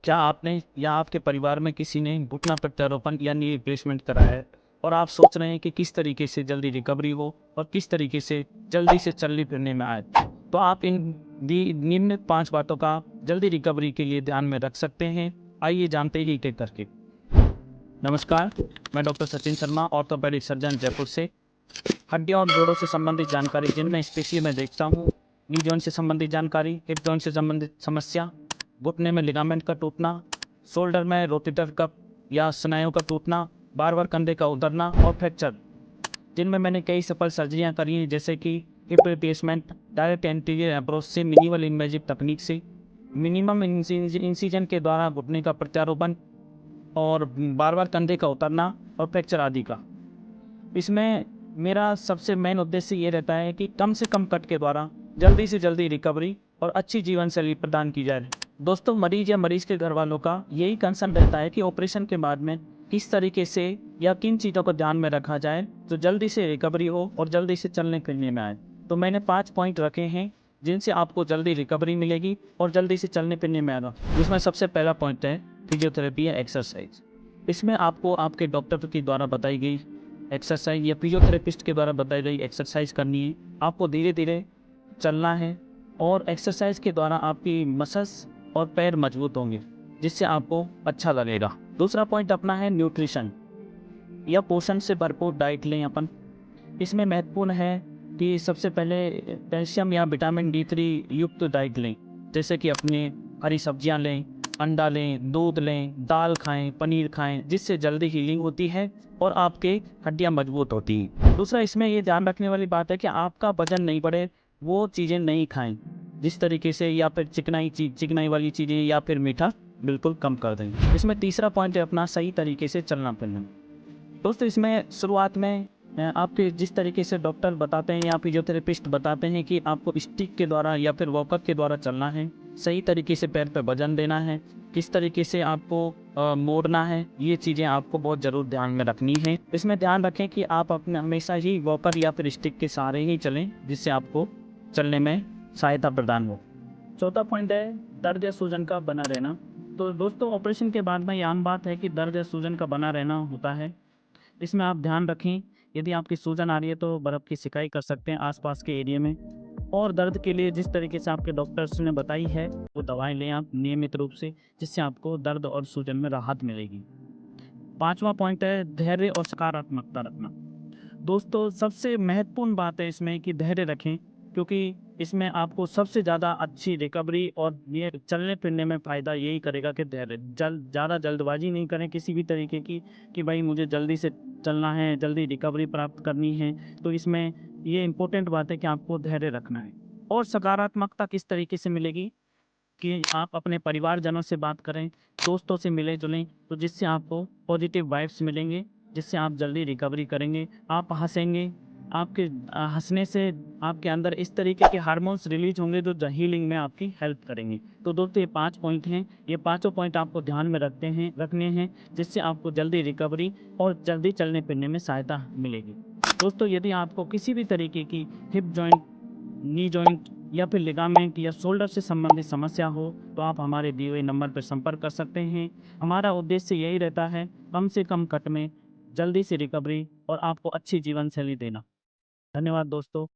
क्या आपने या आपके परिवार में किसी ने घुटना प्रत्यारोपण या नी रिप्लेसमेंट कराया है और आप सोच रहे हैं कि किस तरीके से जल्दी रिकवरी हो और किस तरीके से जल्दी से चलने फिरने में आए, तो आप इन निम्न 5 बातों का जल्दी रिकवरी के लिए ध्यान में रख सकते हैं। आइए जानते ही एक-एक करके। नमस्कार, मैं doctor Sachin Sharma, orthopaedic surgeon Jaipur से। हड्डियों और जोड़ों से संबंधित जानकारी जिनमें स्पेशली मैं देखता हूँ, नी जॉइंट से संबंधित जानकारी, हिप जॉइंट से संबंधित समस्या, घुटने में लिगामेंट का टूटना, शोल्डर में रोटेटर कफ या स्नायुओं का टूटना, बार-बार कंधे का उतरना और फ्रैक्चर, जिनमें मैंने कई सफल सर्जरियाँ करी हैं, जैसे कि hip replacement, direct anterior approach से, मिनिमल इन्वेजिव तकनीक से, मिनिमम इंसिजन के द्वारा घुटने का प्रत्यारोपण और बार-बार कंधे का उतरना और फ्रैक्चर आदि का। इसमें मेरा सबसे मेन उद्देश्य ये रहता है कि कम से कम कट के द्वारा जल्दी से जल्दी रिकवरी और अच्छी जीवन शैली प्रदान की जाए। दोस्तों, मरीज या मरीज के घर वालों का यही कंसर्न रहता है कि ऑपरेशन के बाद में किस तरीके से या किन चीज़ों को ध्यान में रखा जाए तो जल्दी से रिकवरी हो और जल्दी से चलने फिरने में आए। तो मैंने 5 पॉइंट रखे हैं जिनसे आपको जल्दी रिकवरी मिलेगी और जल्दी से चलने फिरने में आएगा। जिसमें सबसे पहला पॉइंट है फिजियोथेरेपी या एक्सरसाइज। इसमें आपको आपके डॉक्टर के द्वारा बताई गई एक्सरसाइज या फिजियोथेरेपिस्ट के द्वारा बताई गई एक्सरसाइज करनी है। आपको धीरे धीरे चलना है और एक्सरसाइज के द्वारा आपकी मसल्स और पैर मजबूत होंगे, जिससे आपको अच्छा लगेगा। दूसरा पॉइंट अपना है न्यूट्रिशन या पोषण से भरपूर डाइट लें अपन। इसमें महत्वपूर्ण है कि सबसे पहले कैल्शियम या विटामिन D3 युक्त डाइट लें, जैसे कि अपने हरी सब्जियां लें, अंडा लें, दूध लें, दाल खाएं, पनीर खाएं, जिससे जल्दी हीलिंग होती है और आपके हड्डियां मजबूत होती हैं। दूसरा, इसमें ये ध्यान रखने वाली बात है कि आपका वजन नहीं बढ़े, वो चीज़ें नहीं खाएं जिस तरीके से, या फिर चिकनाई वाली चीज़ें या फिर मीठा बिल्कुल कम कर दें। इसमें तीसरा पॉइंट है अपना सही तरीके से चलना फिरना। दोस्तों, इसमें शुरुआत में आपके जिस तरीके से डॉक्टर बताते हैं या फिजियोथेरेपिस्ट बताते हैं कि आपको स्टिक के द्वारा या फिर वॉकर के द्वारा चलना है, सही तरीके से पैर पे वजन देना है, किस तरीके से आपको मोड़ना है, ये चीज़ें आपको बहुत ज़रूर ध्यान में रखनी है। इसमें ध्यान रखें कि आप अपने हमेशा ही वॉकर या फिर स्टिक के सहारे ही चलें, जिससे आपको चलने में सहायता प्रदान हो। चौथा पॉइंट है दर्द या सूजन का बना रहना। तो दोस्तों, ऑपरेशन के बाद में ये आम बात है कि दर्द या सूजन का बना रहना होता है। इसमें आप ध्यान रखें, यदि आपकी सूजन आ रही है तो बर्फ़ की सिकाई कर सकते हैं आसपास के एरिया में। और दर्द के लिए जिस तरीके से आपके डॉक्टर्स ने बताई है वो दवाएं लें आप नियमित रूप से, जिससे आपको दर्द और सूजन में राहत मिलेगी। पांचवा पॉइंट है धैर्य और सकारात्मकता रखना। दोस्तों, सबसे महत्वपूर्ण बात है इसमें कि धैर्य रखें, क्योंकि इसमें आपको सबसे ज़्यादा अच्छी रिकवरी और ये चलने फिरने में फ़ायदा यही करेगा कि धैर्य। ज़्यादा जल्दबाजी नहीं करें किसी भी तरीके की कि भाई मुझे जल्दी से चलना है, जल्दी रिकवरी प्राप्त करनी है। तो इसमें ये इम्पोर्टेंट बात है कि आपको धैर्य रखना है। और सकारात्मकता किस तरीके से मिलेगी कि आप अपने परिवारजनों से बात करें, दोस्तों से मिलें-जुलें, तो जिससे आपको पॉजिटिव वाइब्स मिलेंगे, जिससे आप जल्दी रिकवरी करेंगे। आप हँसेंगे, आपके हँसने से आपके अंदर इस तरीके के हार्मोन्स रिलीज़ होंगे जो हीलिंग में आपकी हेल्प करेंगे। तो दोस्तों, ये 5 पॉइंट हैं, ये पाँचों पॉइंट आपको ध्यान में रखने हैं, जिससे आपको जल्दी रिकवरी और जल्दी चलने-फिरने में सहायता मिलेगी। दोस्तों, यदि आपको किसी भी तरीके की हिप जॉइंट, नी जॉइंट या फिर लिगामेंट या शोल्डर से संबंधित समस्या हो, तो आप हमारे दिए हुए नंबर पर संपर्क कर सकते हैं। हमारा उद्देश्य यही रहता है कम से कम कट में जल्दी से रिकवरी और आपको अच्छी जीवन शैली देना। धन्यवाद दोस्तों।